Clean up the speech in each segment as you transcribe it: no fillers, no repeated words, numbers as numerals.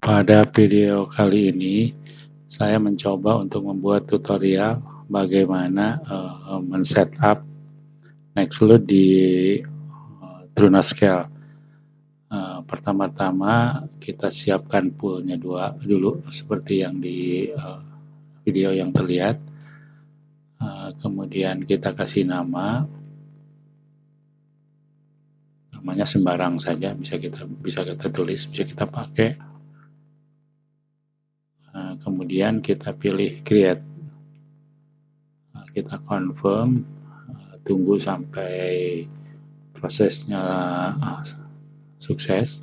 Pada video kali ini, saya mencoba untuk membuat tutorial bagaimana men-setup Nextcloud di TrueNAScale. Pertama-tama kita siapkan poolnya dulu seperti yang di video yang terlihat. Kemudian kita kasih namanya sembarang saja, bisa kita tulis, bisa kita pakai. Kemudian kita pilih create, kita confirm, tunggu sampai prosesnya sukses.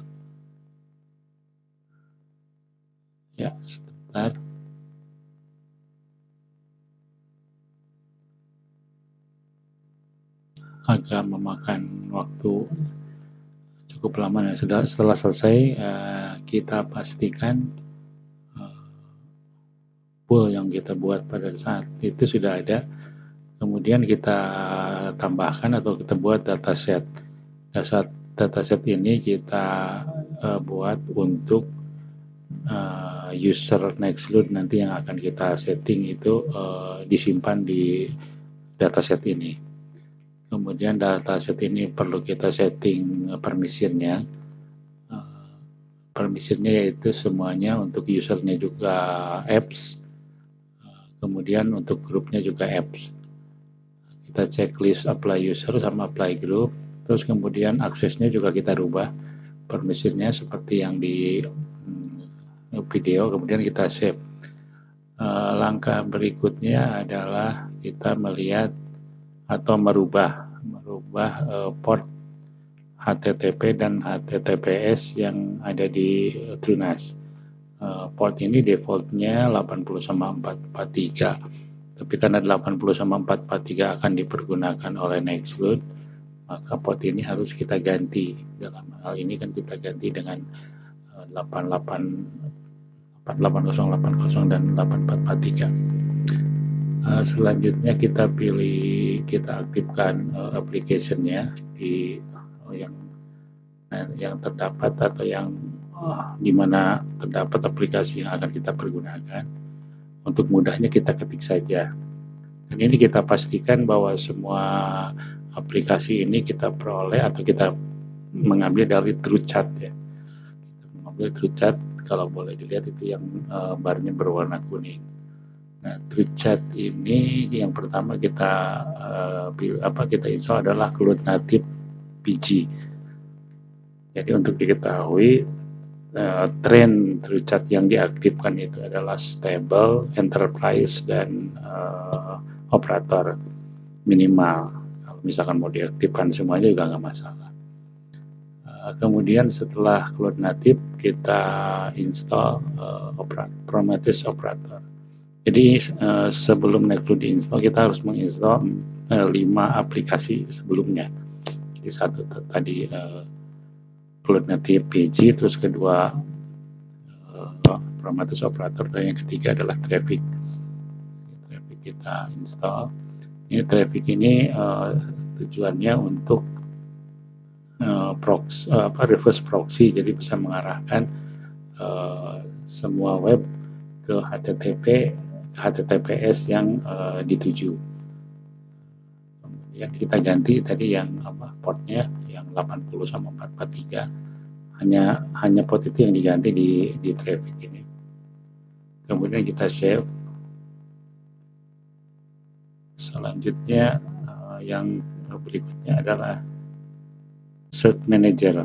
Ya, sebentar. Agak memakan waktu cukup lama. Setelah selesai, kita pastikan pool yang kita buat pada saat itu sudah ada. Kemudian kita tambahkan atau kita buat dataset. Dataset ini kita buat untuk user Nextcloud nanti yang akan kita setting itu disimpan di dataset ini. Kemudian dataset ini perlu kita setting permissionnya. Permissionnya yaitu semuanya untuk usernya juga apps. Kemudian untuk grupnya juga apps. Kita checklist apply user sama apply group. Terus kemudian aksesnya juga kita rubah permissionnya seperti yang di video. Kemudian kita save. Langkah berikutnya adalah kita melihat atau merubah port HTTP dan HTTPS yang ada di TrueNAS. Port ini defaultnya 80/443, tapi karena 80/443 akan dipergunakan oleh Nextcloud, maka port ini harus kita ganti. Dalam hal ini kan kita ganti dengan 8080 dan 8443. Selanjutnya kita aktifkan application-nya di yang terdapat atau yang di mana terdapat aplikasi yang akan kita pergunakan. Untuk mudahnya kita ketik saja. Dan ini kita pastikan bahwa semua aplikasi ini kita peroleh atau kita mengambil dari TrueChat ya. Kita mengambil TrueChat, kalau boleh dilihat itu yang barnya berwarna kuning. Nah, TrueChat ini yang pertama kita install adalah Cloud Native PG. Jadi untuk diketahui, tren TrueChat yang diaktifkan itu adalah stable, enterprise, dan operator minimal. Kalau misalkan mau diaktifkan semuanya juga nggak masalah. Kemudian setelah Cloud Native kita install Prometheus Operator. Jadi sebelum Nextcloud diinstal kita harus menginstal 5 aplikasi sebelumnya. Jadi satu tadi Cloud Native PG, terus kedua Prometheus Operator, dan yang ketiga adalah Traffic. Traffic kita install. Ini Traffic ini tujuannya untuk reverse proxy, jadi bisa mengarahkan semua web ke HTTPS yang dituju. Kemudian kita ganti tadi yang portnya yang 80/443. Hanya port itu yang diganti di Traffic ini. Kemudian kita save. Selanjutnya yang berikutnya adalah Cert Manager.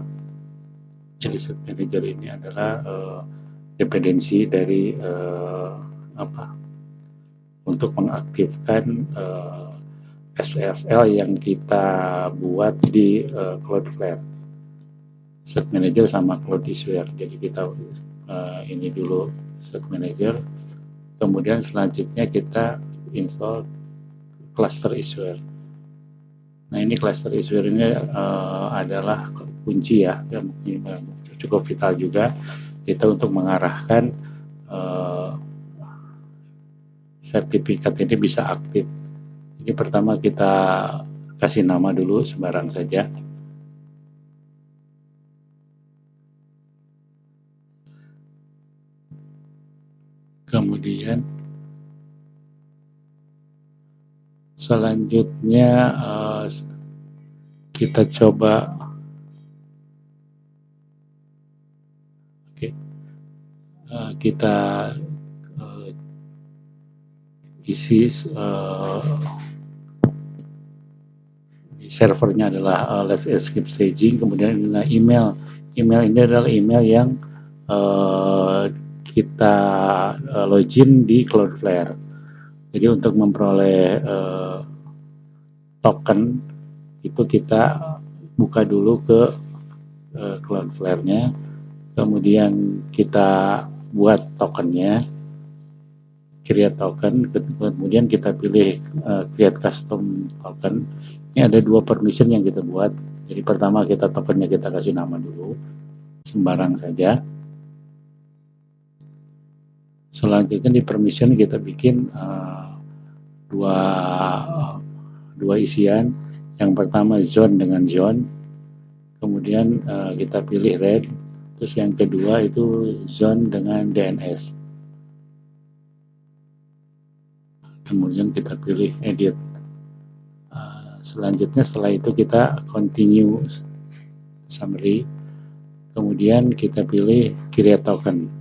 Jadi Cert Manager ini adalah dependensi dari untuk mengaktifkan SSL yang kita buat di Cloudflare. Cert Manager sama CloudIssuer. Jadi kita ini dulu Cert Manager, kemudian selanjutnya kita install Cluster Issuer. Nah, ini Cluster Issuer ini adalah kunci ya, dan cukup vital juga kita untuk mengarahkan sertifikat ini bisa aktif. Ini pertama kita kasih nama dulu sembarang saja. kemudian selanjutnya kita coba kita isi di servernya adalah Let's Escape Staging, kemudian email ini adalah email yang kita login di Cloudflare. Jadi untuk memperoleh token itu kita buka dulu ke Cloudflare-nya, kemudian kita buat tokennya, create token, kemudian kita pilih create custom token. Ini ada 2 permission yang kita buat. Jadi pertama kita tokennya kita kasih nama dulu, sembarang saja. Selanjutnya di permission kita bikin dua isian. Yang pertama zone dengan zone, kemudian kita pilih red, terus yang kedua itu zone dengan DNS, kemudian kita pilih edit. Selanjutnya setelah itu kita continue summary, kemudian kita pilih create token.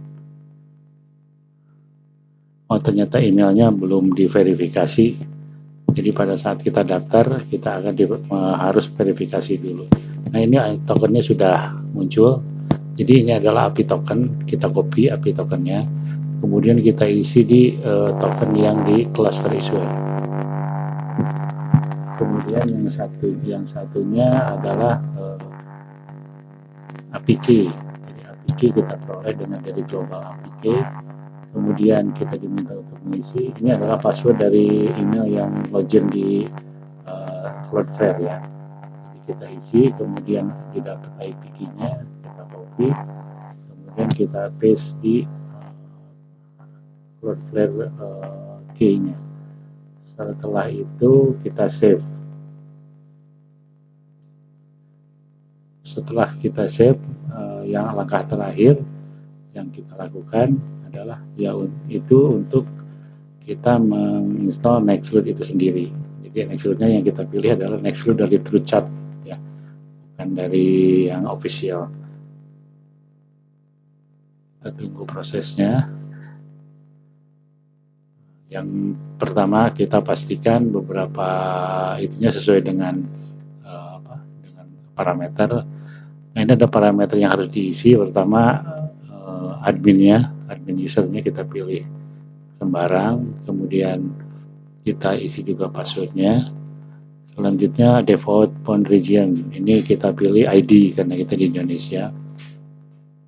Oh ternyata emailnya belum diverifikasi, jadi pada saat kita daftar kita akan harus verifikasi dulu. Nah ini tokennya sudah muncul, jadi ini adalah API token, kita copy API tokennya, kemudian kita isi di token yang di cluster issuer. Kemudian yang satunya adalah API key. Jadi API key kita peroleh dengan dari global API key. Kemudian kita diminta untuk mengisi, ini adalah password dari email yang login di Cloudflare ya. Jadi kita isi, kemudian didapat IP key-nya, kita copy, kemudian kita paste di Cloudflare key-nya. Setelah itu kita save. Setelah kita save, yang langkah terakhir yang kita lakukan adalah itu untuk kita menginstal Nextcloud itu sendiri. Jadi Nextcloud-nya yang kita pilih adalah Nextcloud dari TrueChat ya, bukan dari yang official. Kita tunggu prosesnya. Yang pertama kita pastikan beberapa itunya sesuai dengan dengan parameter. Nah ini ada parameter yang harus diisi. Pertama admin usernya kita pilih sembarang, kemudian kita isi juga passwordnya. Selanjutnya default phone region, ini kita pilih ID karena kita di Indonesia.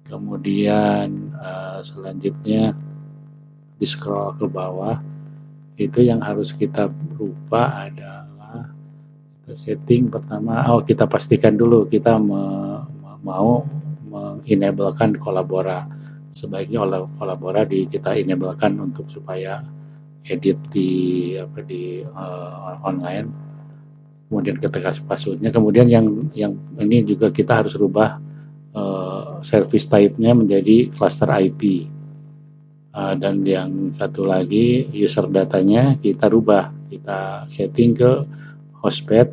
Kemudian selanjutnya di scroll ke bawah, itu yang harus kita rubah adalah setting pertama. Kita pastikan dulu kita mau mengenablekan Collabora. Sebaiknya Collabora kita enablekan untuk supaya edit di online. Kemudian kita kasih passwordnya. Kemudian yang ini juga kita harus rubah service type-nya menjadi cluster IP. Dan yang satu lagi user datanya kita rubah, kita setting ke hostpath.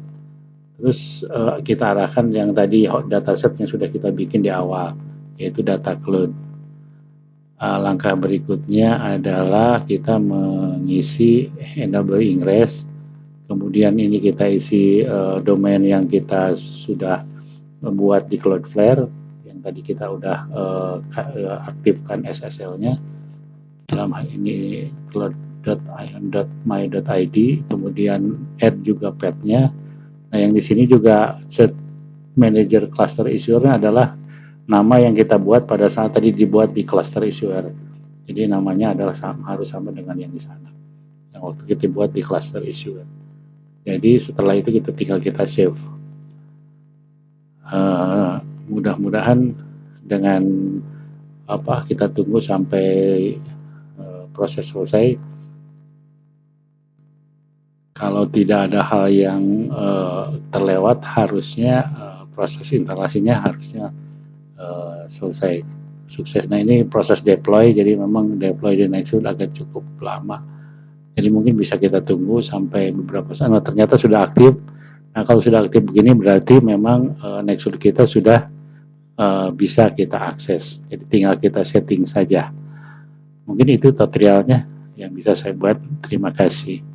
Terus kita arahkan yang tadi dataset yang sudah kita bikin di awal, yaitu data cloud. Langkah berikutnya adalah kita mengisi enable ingress. Kemudian ini kita isi domain yang kita sudah membuat di Cloudflare, yang tadi kita udah aktifkan SSL-nya. Dalam hal ini cloud.ion.my.id, kemudian add juga path-nya. Nah yang di sini juga set manager cluster issuer-nya adalah nama yang kita buat pada saat tadi dibuat di cluster issuer. Jadi namanya adalah harus sama dengan yang di sana, yang waktu kita buat di cluster issuer. Jadi setelah itu tinggal kita save. Mudah-mudahan dengan kita tunggu sampai proses selesai. Kalau tidak ada hal yang terlewat, harusnya proses instalasinya harusnya selesai. sukses. Nah, ini proses deploy, jadi memang deploy di Nextdoor agak cukup lama. Jadi mungkin bisa kita tunggu sampai beberapa saat. Nah, ternyata sudah aktif. Nah, kalau sudah aktif begini berarti memang Nextdoor kita sudah bisa kita akses. Jadi tinggal kita setting saja. Mungkin itu tutorialnya yang bisa saya buat. Terima kasih.